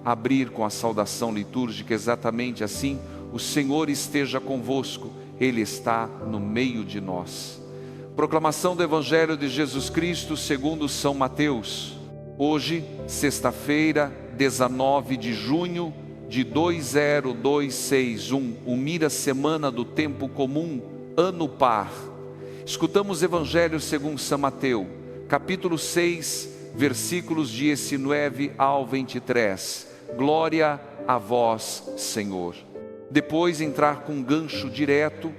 abrir com a saudação litúrgica exatamente assim: o Senhor esteja convosco, Ele está no meio de nós. Proclamação do Evangelho de Jesus Cristo segundo São Mateus. Hoje, sexta-feira, 19 de junho de 2026, Mira Semana do Tempo Comum, Ano Par. Escutamos o Evangelho segundo São Mateus, capítulo 6, versículos de 19 ao 23. Glória a vós, Senhor. Depois entrar com um gancho direto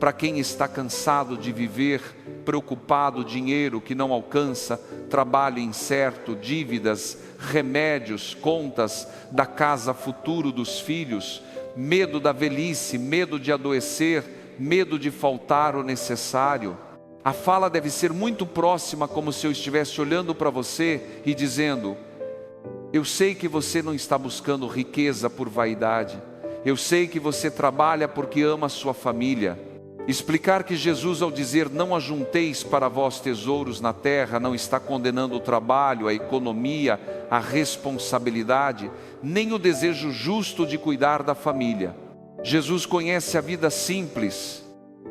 para quem está cansado de viver, preocupado, dinheiro que não alcança, trabalho incerto, dívidas, remédios, contas da casa, futuro dos filhos, medo da velhice, medo de adoecer, medo de faltar o necessário. A fala deve ser muito próxima, como se eu estivesse olhando para você e dizendo: eu sei que você não está buscando riqueza por vaidade, eu sei que você trabalha porque ama a sua família. Explicar que Jesus, ao dizer não ajunteis para vós tesouros na terra, não está condenando o trabalho, a economia, a responsabilidade, nem o desejo justo de cuidar da família. Jesus conhece a vida simples,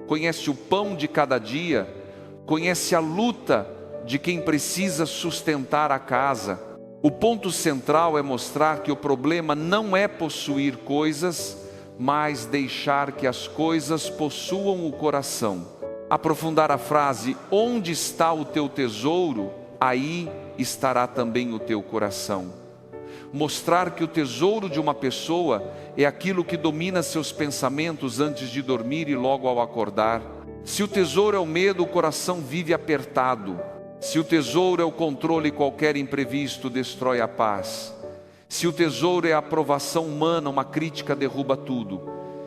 conhece o pão de cada dia, conhece a luta de quem precisa sustentar a casa. O ponto central é mostrar que o problema não é possuir coisas, mas deixar que as coisas possuam o coração. Aprofundar a frase: onde está o teu tesouro, aí estará também o teu coração. Mostrar que o tesouro de uma pessoa é aquilo que domina seus pensamentos antes de dormir e logo ao acordar. Se o tesouro é o medo, o coração vive apertado. Se o tesouro é o controle, qualquer imprevisto destrói a paz. Se o tesouro é a aprovação humana, uma crítica derruba tudo.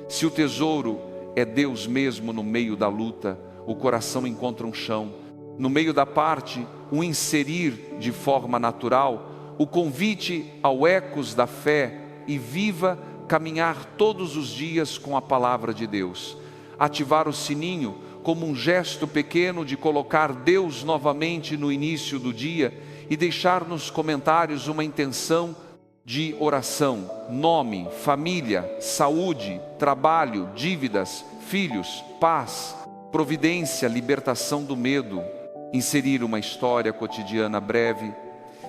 Se o tesouro é Deus mesmo no meio da luta, o coração encontra um chão. No meio da parte, o inserir de forma natural, o convite ao ecos da fé e viva caminhar todos os dias com a palavra de Deus. Ativar o sininho como um gesto pequeno de colocar Deus novamente no início do dia e deixar nos comentários uma intenção de oração, nome, família, saúde, trabalho, dívidas, filhos, paz, providência, libertação do medo. Inserir uma história cotidiana breve.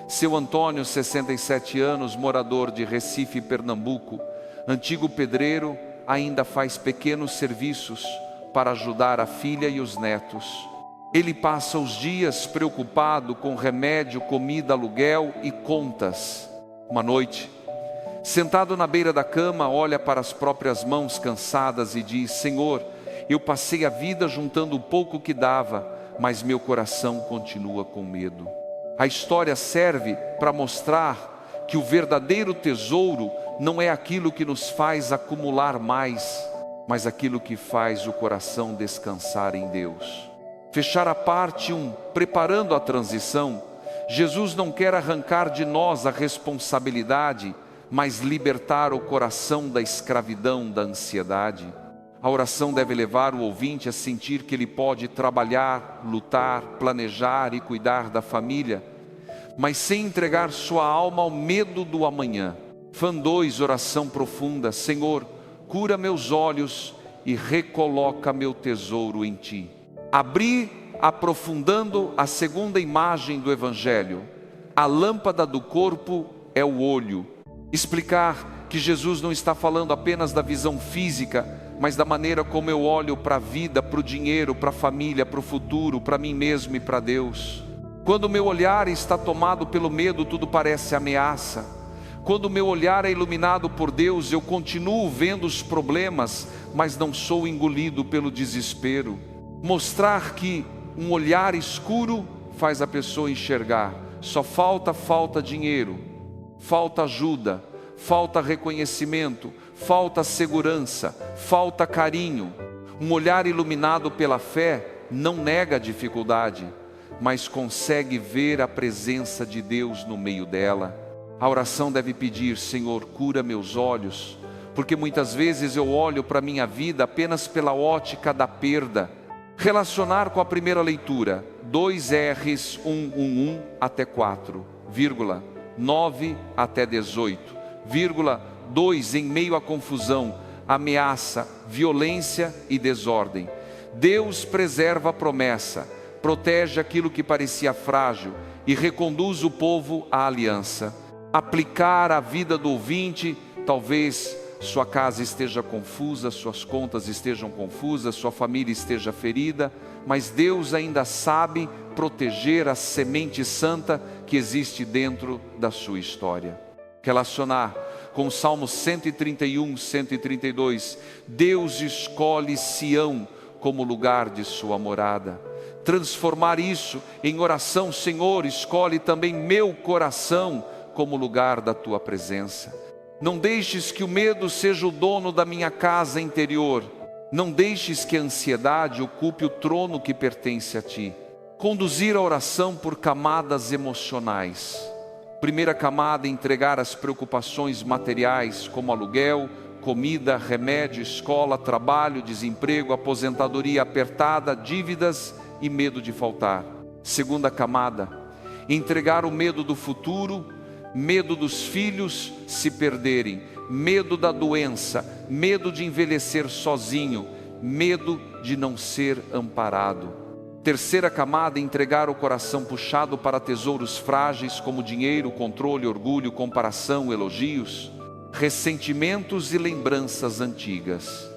Seu Antônio, 67 anos, morador de Recife, Pernambuco, antigo pedreiro, ainda faz pequenos serviços para ajudar a filha e os netos. Ele passa os dias preocupado com remédio, comida, aluguel e contas. Uma noite, sentado na beira da cama, olha para as próprias mãos cansadas e diz: Senhor, eu passei a vida juntando o pouco que dava, mas meu coração continua com medo. A história serve para mostrar que o verdadeiro tesouro não é aquilo que nos faz acumular mais, mas aquilo que faz o coração descansar em Deus. Fechar a parte 1, preparando a transição. Jesus não quer arrancar de nós a responsabilidade, mas libertar o coração da escravidão, da ansiedade. A oração deve levar o ouvinte a sentir que ele pode trabalhar, lutar, planejar e cuidar da família, mas sem entregar sua alma ao medo do amanhã. Fã 2, oração profunda: Senhor, cura meus olhos e recoloca meu tesouro em Ti. Abrir, aprofundando a segunda imagem do Evangelho. A lâmpada do corpo é o olho. Explicar que Jesus não está falando apenas da visão física, mas da maneira como eu olho para a vida, para o dinheiro, para a família, para o futuro, para mim mesmo e para Deus. Quando o meu olhar está tomado pelo medo, tudo parece ameaça. Quando o meu olhar é iluminado por Deus, eu continuo vendo os problemas, mas não sou engolido pelo desespero. Mostrar que um olhar escuro faz a pessoa enxergar. Só falta dinheiro, falta ajuda, falta reconhecimento, falta segurança, falta carinho. Um olhar iluminado pela fé não nega a dificuldade, mas consegue ver a presença de Deus no meio dela. A oração deve pedir: Senhor, cura meus olhos, porque muitas vezes eu olho para a minha vida apenas pela ótica da perda. Relacionar com a primeira leitura, 2 R's 1:1 até 4, 9 até 18. 2, em meio à confusão, ameaça, violência e desordem. Deus preserva a promessa, protege aquilo que parecia frágil e reconduz o povo à aliança. Aplicar a vida do ouvinte, talvez sua casa esteja confusa, suas contas estejam confusas, sua família esteja ferida, mas Deus ainda sabe proteger a semente santa que existe dentro da sua história. Relacionar com o Salmo 131, 132, Deus escolhe Sião como lugar de sua morada. Transformar isso em oração: Senhor, escolhe também meu coração como lugar da tua presença. Não deixes que o medo seja o dono da minha casa interior. Não deixes que a ansiedade ocupe o trono que pertence a ti. Conduzir a oração por camadas emocionais. Primeira camada, entregar as preocupações materiais, como aluguel, comida, remédio, escola, trabalho, desemprego, aposentadoria apertada, dívidas e medo de faltar. Segunda camada, entregar o medo do futuro, medo dos filhos se perderem, medo da doença, medo de envelhecer sozinho, medo de não ser amparado. Terceira camada, entregar o coração puxado para tesouros frágeis como dinheiro, controle, orgulho, comparação, elogios, ressentimentos e lembranças antigas.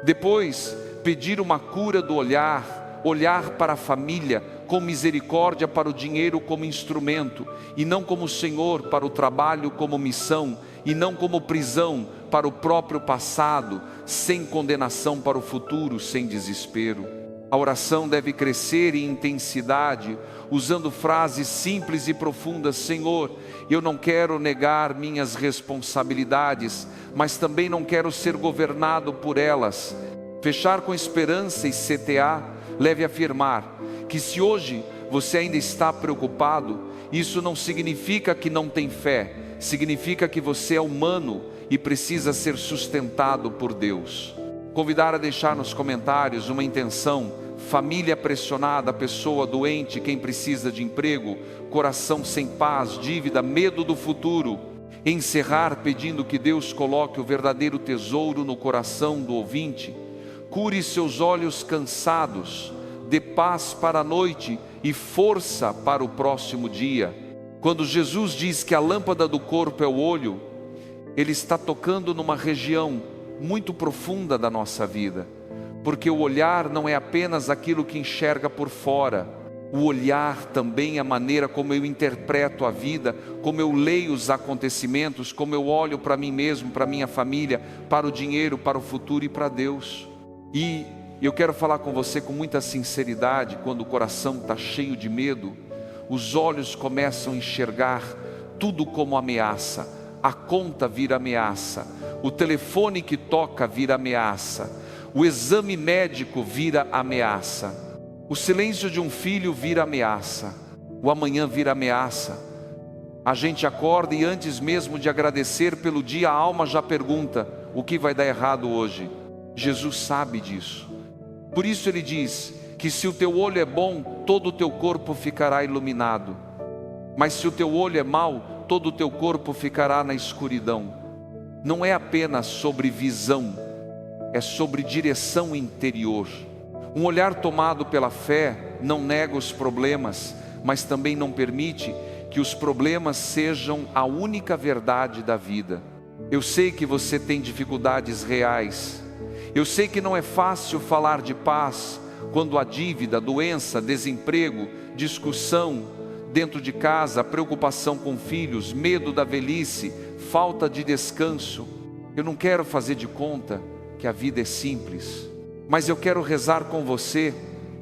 Depois, pedir uma cura do olhar, olhar para a família com misericórdia, para o dinheiro como instrumento e não como Senhor, para o trabalho como missão e não como prisão para o próprio passado, sem condenação para o futuro, sem desespero. A oração deve crescer em intensidade, usando frases simples e profundas: Senhor, eu não quero negar minhas responsabilidades, mas também não quero ser governado por elas. Fechar com esperança e CTA leve a afirmar que se hoje você ainda está preocupado, isso não significa que não tem fé, significa que você é humano e precisa ser sustentado por Deus. Convidar a deixar nos comentários uma intenção: família pressionada, pessoa doente, quem precisa de emprego, coração sem paz, dívida, medo do futuro. Encerrar pedindo que Deus coloque o verdadeiro tesouro no coração do ouvinte. Cure seus olhos cansados, dê paz para a noite e força para o próximo dia. Quando Jesus diz que a lâmpada do corpo é o olho, Ele está tocando numa região muito profunda da nossa vida, porque o olhar não é apenas aquilo que enxerga por fora. O olhar também é a maneira como eu interpreto a vida, como eu leio os acontecimentos, como eu olho para mim mesmo, para minha família, para o dinheiro, para o futuro e para Deus. E eu quero falar com você com muita sinceridade: quando o coração está cheio de medo, os olhos começam a enxergar tudo como ameaça. A conta vira ameaça, o telefone que toca vira ameaça, o exame médico vira ameaça, o silêncio de um filho vira ameaça, o amanhã vira ameaça. A gente acorda e antes mesmo de agradecer pelo dia, a alma já pergunta: o que vai dar errado hoje? Jesus sabe disso. Por isso Ele diz que se o teu olho é bom, todo o teu corpo ficará iluminado. Mas se o teu olho é mau, todo o teu corpo ficará na escuridão. Não é apenas sobre visão, é sobre direção interior. Um olhar tomado pela fé não nega os problemas, mas também não permite que os problemas sejam a única verdade da vida. Eu sei que você tem dificuldades reais. Eu sei que não é fácil falar de paz quando há dívida, doença, desemprego, discussão dentro de casa, preocupação com filhos, medo da velhice, falta de descanso. Eu não quero fazer de conta que a vida é simples, mas eu quero rezar com você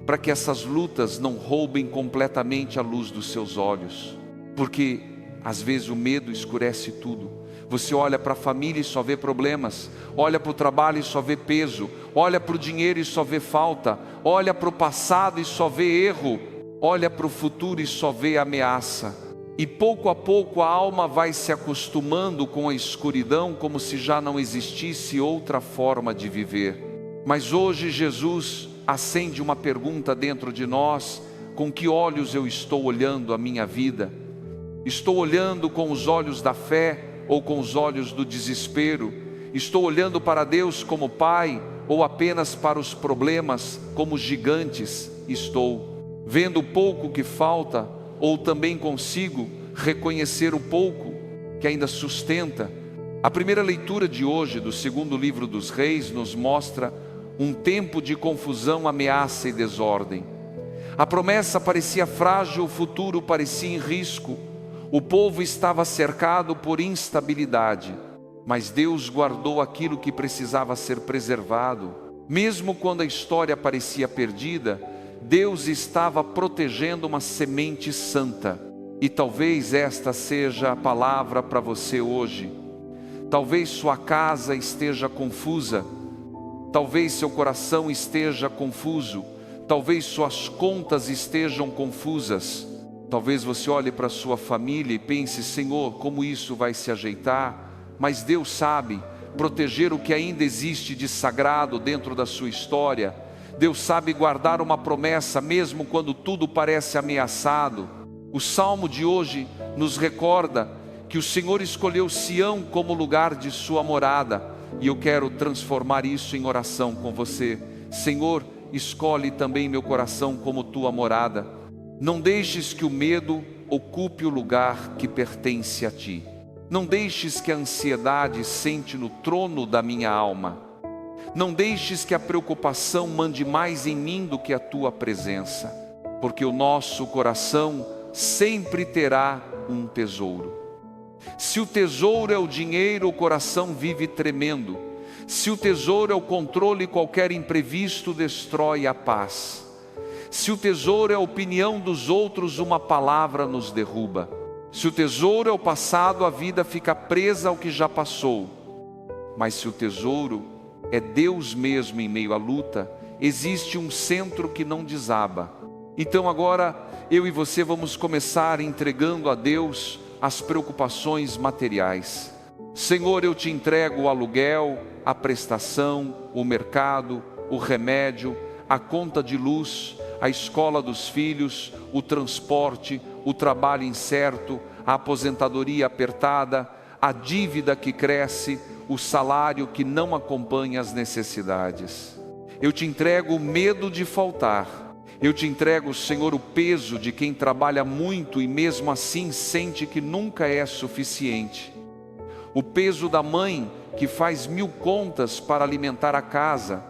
para que essas lutas não roubem completamente a luz dos seus olhos, porque às vezes o medo escurece tudo. Você olha para a família e só vê problemas, olha para o trabalho e só vê peso, olha para o dinheiro e só vê falta, olha para o passado e só vê erro, olha para o futuro e só vê ameaça. E pouco a pouco a alma vai se acostumando com a escuridão, como se já não existisse outra forma de viver. Mas hoje Jesus acende uma pergunta dentro de nós: com que olhos eu estou olhando a minha vida? Estou olhando com os olhos da fé ou com os olhos do desespero? Estou olhando para Deus como Pai ou apenas para os problemas como gigantes? Estou vendo o pouco que falta ou também consigo reconhecer o pouco que ainda sustenta? A primeira leitura de hoje do segundo livro dos Reis nos mostra um tempo de confusão, ameaça e desordem. A promessa parecia frágil, o futuro parecia em risco. O povo estava cercado por instabilidade, mas Deus guardou aquilo que precisava ser preservado. Mesmo quando a história parecia perdida, Deus estava protegendo uma semente santa. E talvez esta seja a palavra para você hoje. Talvez sua casa esteja confusa, talvez seu coração esteja confuso, talvez suas contas estejam confusas. Talvez você olhe para sua família e pense: Senhor, como isso vai se ajeitar? Mas Deus sabe proteger o que ainda existe de sagrado dentro da sua história. Deus sabe guardar uma promessa mesmo quando tudo parece ameaçado. O Salmo de hoje nos recorda que o Senhor escolheu Sião como lugar de sua morada. E eu quero transformar isso em oração com você. Senhor, escolhe também meu coração como tua morada. Não deixes que o medo ocupe o lugar que pertence a ti. Não deixes que a ansiedade sente no trono da minha alma. Não deixes que a preocupação mande mais em mim do que a tua presença. Porque o nosso coração sempre terá um tesouro. Se o tesouro é o dinheiro, o coração vive tremendo. Se o tesouro é o controle, qualquer imprevisto destrói a paz. Se o tesouro é a opinião dos outros, uma palavra nos derruba. Se o tesouro é o passado, a vida fica presa ao que já passou. Mas se o tesouro é Deus mesmo em meio à luta, existe um centro que não desaba. Então agora eu e você vamos começar entregando a Deus as preocupações materiais. Senhor, eu te entrego o aluguel, a prestação, o mercado, o remédio, a conta de luz, a escola dos filhos, o transporte, o trabalho incerto, a aposentadoria apertada, a dívida que cresce, o salário que não acompanha as necessidades. Eu te entrego o medo de faltar. Eu te entrego, Senhor, o peso de quem trabalha muito e mesmo assim sente que nunca é suficiente. O peso da mãe que faz 1000 contas para alimentar a casa.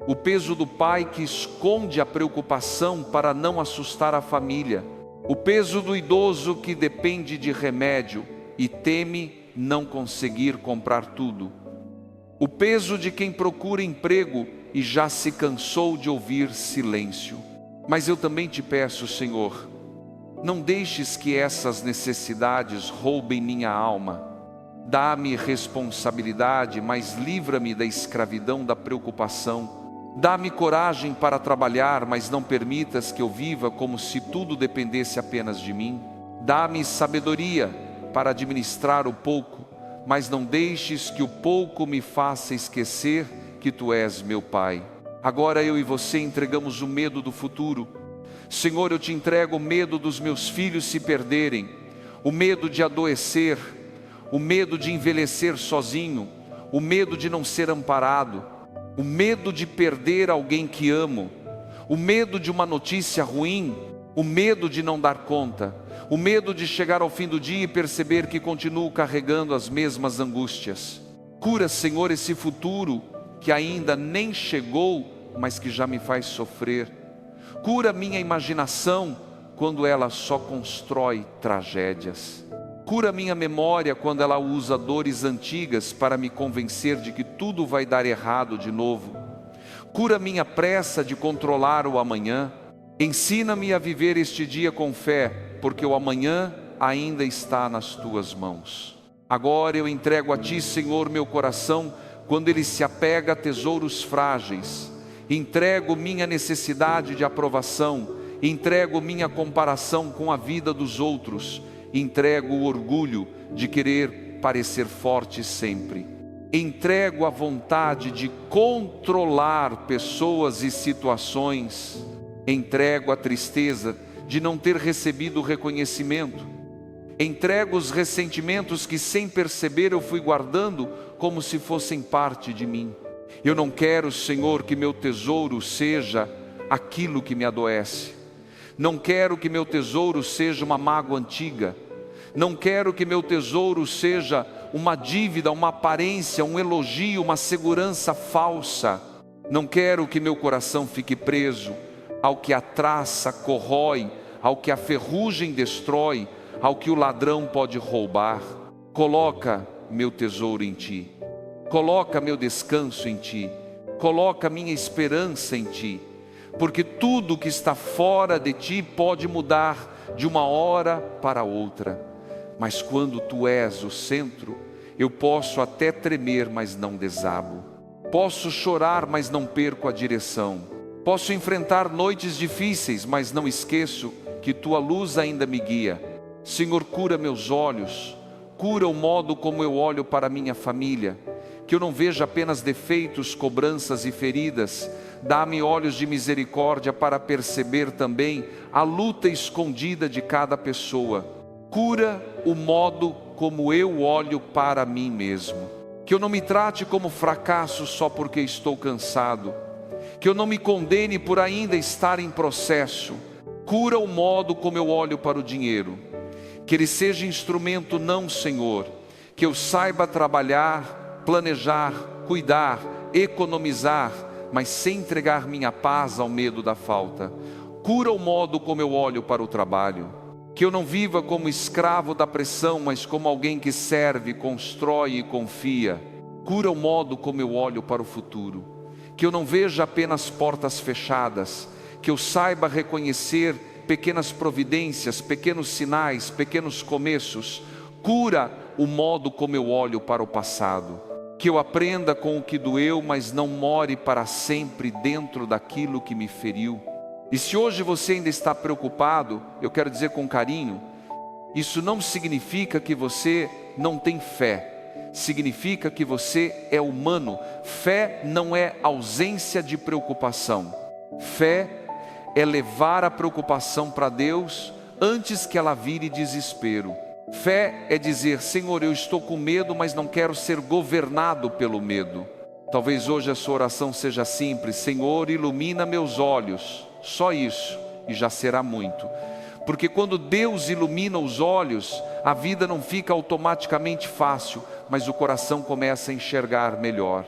O peso do pai que esconde a preocupação para não assustar a família. O peso do idoso que depende de remédio e teme não conseguir comprar tudo. O peso de quem procura emprego e já se cansou de ouvir silêncio. Mas eu também te peço, Senhor, não deixes que essas necessidades roubem minha alma. Dá-me responsabilidade, mas livra-me da escravidão da preocupação. Dá-me coragem para trabalhar, mas não permitas que eu viva como se tudo dependesse apenas de mim. Dá-me sabedoria para administrar o pouco, mas não deixes que o pouco me faça esquecer que Tu és meu Pai. Agora eu e você entregamos o medo do futuro. Senhor, eu te entrego o medo dos meus filhos se perderem, o medo de adoecer, o medo de envelhecer sozinho, o medo de não ser amparado, o medo de perder alguém que amo, o medo de uma notícia ruim, o medo de não dar conta, o medo de chegar ao fim do dia e perceber que continuo carregando as mesmas angústias. Cura, Senhor, esse futuro que ainda nem chegou, mas que já me faz sofrer. Cura minha imaginação quando ela só constrói tragédias. Cura minha memória quando ela usa dores antigas para me convencer de que tudo vai dar errado de novo. Cura minha pressa de controlar o amanhã. Ensina-me a viver este dia com fé, porque o amanhã ainda está nas Tuas mãos. Agora eu entrego a Ti, Senhor, meu coração, quando ele se apega a tesouros frágeis. Entrego minha necessidade de aprovação, entrego minha comparação com a vida dos outros, entrego o orgulho de querer parecer forte sempre. Entrego a vontade de controlar pessoas e situações. Entrego a tristeza de não ter recebido o reconhecimento. Entrego os ressentimentos que sem perceber eu fui guardando como se fossem parte de mim. Eu não quero, Senhor, que meu tesouro seja aquilo que me adoece. Não quero que meu tesouro seja uma mágoa antiga. Não quero que meu tesouro seja uma dívida, uma aparência, um elogio, uma segurança falsa. Não quero que meu coração fique preso ao que a traça corrói, ao que a ferrugem destrói, ao que o ladrão pode roubar. Coloca meu tesouro em Ti. Coloca meu descanso em Ti. Coloca minha esperança em Ti. Porque tudo que está fora de Ti pode mudar de uma hora para outra. Mas quando Tu és o centro, eu posso até tremer, mas não desabo. Posso chorar, mas não perco a direção. Posso enfrentar noites difíceis, mas não esqueço que Tua luz ainda me guia. Senhor, cura meus olhos, cura o modo como eu olho para minha família, que eu não veja apenas defeitos, cobranças e feridas. Dá-me olhos de misericórdia para perceber também a luta escondida de cada pessoa. Cura o modo como eu olho para mim mesmo. Que eu não me trate como fracasso só porque estou cansado. Que eu não me condene por ainda estar em processo. Cura o modo como eu olho para o dinheiro. Que ele seja instrumento não, Senhor. Que eu saiba trabalhar, planejar, cuidar, economizar, mas sem entregar minha paz ao medo da falta. Cura o modo como eu olho para o trabalho. Que eu não viva como escravo da pressão, mas como alguém que serve, constrói e confia. Cura o modo como eu olho para o futuro. Que eu não veja apenas portas fechadas. Que eu saiba reconhecer pequenas providências, pequenos sinais, pequenos começos. Cura o modo como eu olho para o passado. Que eu aprenda com o que doeu, mas não more para sempre dentro daquilo que me feriu. E se hoje você ainda está preocupado, eu quero dizer com carinho, isso não significa que você não tem fé. Significa que você é humano. Fé não é ausência de preocupação. Fé é levar a preocupação para Deus antes que ela vire desespero. Fé é dizer, Senhor, eu estou com medo, mas não quero ser governado pelo medo. Talvez hoje a sua oração seja simples, Senhor, ilumina meus olhos. Só isso, e já será muito. Porque quando Deus ilumina os olhos, a vida não fica automaticamente fácil, mas o coração começa a enxergar melhor.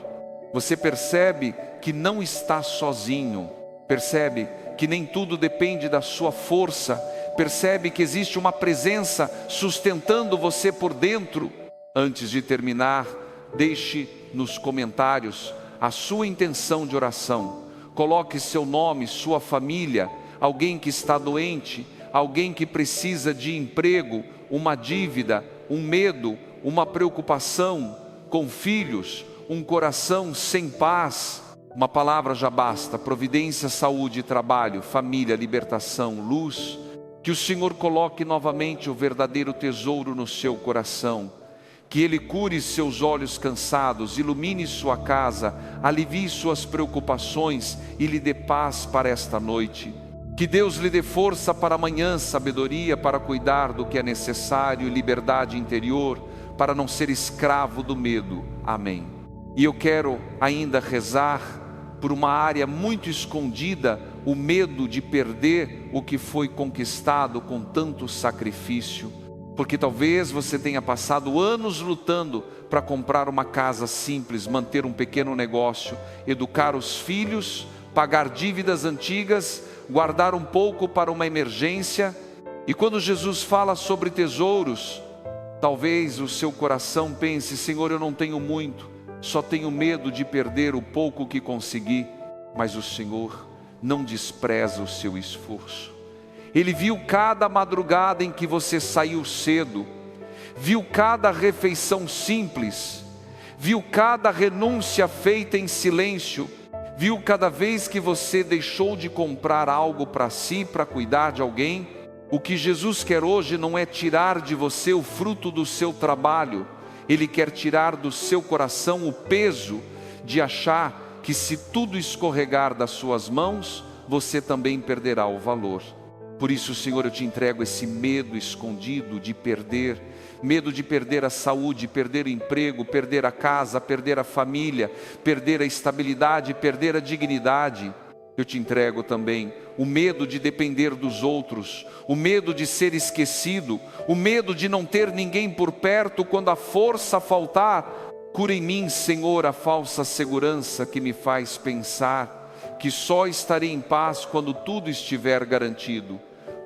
Você percebe que não está sozinho, percebe que nem tudo depende da sua força, percebe que existe uma presença sustentando você por dentro. Antes de terminar, deixe nos comentários a sua intenção de oração. Coloque seu nome, sua família, alguém que está doente, alguém que precisa de emprego, uma dívida, um medo, uma preocupação, com filhos, um coração sem paz. Uma palavra já basta: providência, saúde, trabalho, família, libertação, luz. Que o Senhor coloque novamente o verdadeiro tesouro no seu coração. Que Ele cure seus olhos cansados, ilumine sua casa, alivie suas preocupações e lhe dê paz para esta noite. Que Deus lhe dê força para amanhã, sabedoria para cuidar do que é necessário, liberdade interior, para não ser escravo do medo. Amém. E eu quero ainda rezar por uma área muito escondida, o medo de perder o que foi conquistado com tanto sacrifício. Porque talvez você tenha passado anos lutando para comprar uma casa simples, manter um pequeno negócio, educar os filhos, pagar dívidas antigas, guardar um pouco para uma emergência. E quando Jesus fala sobre tesouros, talvez o seu coração pense, Senhor, eu não tenho muito, só tenho medo de perder o pouco que consegui. Mas o Senhor não despreza o seu esforço. Ele viu cada madrugada em que você saiu cedo, viu cada refeição simples, viu cada renúncia feita em silêncio, viu cada vez que você deixou de comprar algo para si, para cuidar de alguém. O que Jesus quer hoje não é tirar de você o fruto do seu trabalho, Ele quer tirar do seu coração o peso de achar que se tudo escorregar das suas mãos, você também perderá o valor. Por isso, Senhor, eu te entrego esse medo escondido de perder, medo de perder a saúde, perder o emprego, perder a casa, perder a família, perder a estabilidade, perder a dignidade. Eu te entrego também o medo de depender dos outros, o medo de ser esquecido, o medo de não ter ninguém por perto quando a força faltar. Cura em mim, Senhor, a falsa segurança que me faz pensar que só estarei em paz quando tudo estiver garantido.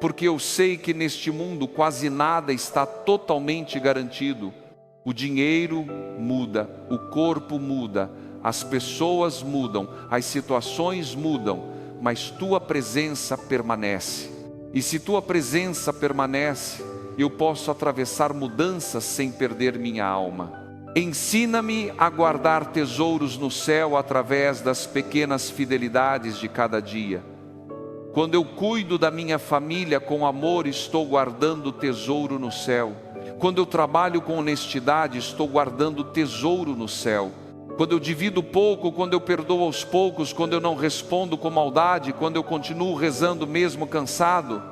Porque eu sei que neste mundo quase nada está totalmente garantido. O dinheiro muda, o corpo muda, as pessoas mudam, as situações mudam, mas tua presença permanece. E se tua presença permanece, eu posso atravessar mudanças sem perder minha alma. Ensina-me a guardar tesouros no céu através das pequenas fidelidades de cada dia. Quando eu cuido da minha família com amor, estou guardando tesouro no céu. Quando eu trabalho com honestidade, estou guardando tesouro no céu. Quando eu divido pouco, quando eu perdoo aos poucos, quando eu não respondo com maldade, quando eu continuo rezando mesmo cansado,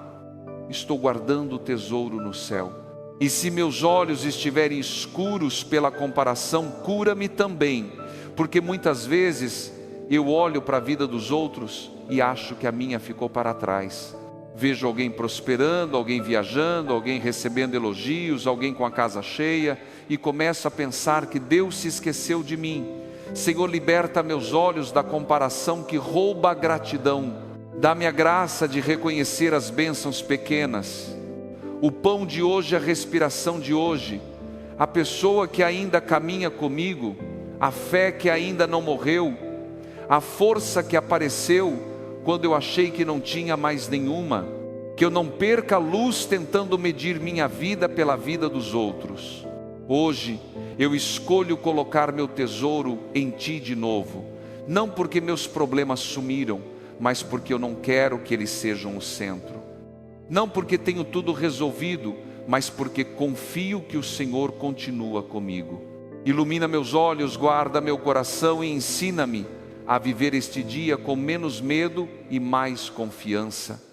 estou guardando tesouro no céu. E se meus olhos estiverem escuros pela comparação, cura-me também, porque muitas vezes eu olho para a vida dos outros e acho que a minha ficou para trás. Vejo alguém prosperando, alguém viajando, alguém recebendo elogios, alguém com a casa cheia, e começo a pensar que Deus se esqueceu de mim. Senhor, liberta meus olhos da comparação que rouba a gratidão. Dá-me a graça de reconhecer as bênçãos pequenas. O pão de hoje, a respiração de hoje, a pessoa que ainda caminha comigo, a fé que ainda não morreu, a força que apareceu quando eu achei que não tinha mais nenhuma, que eu não perca a luz tentando medir minha vida pela vida dos outros. Hoje eu escolho colocar meu tesouro em Ti de novo, não porque meus problemas sumiram, mas porque eu não quero que eles sejam o centro. Não porque tenho tudo resolvido, mas porque confio que o Senhor continua comigo. Ilumina meus olhos, guarda meu coração e ensina-me a viver este dia com menos medo e mais confiança.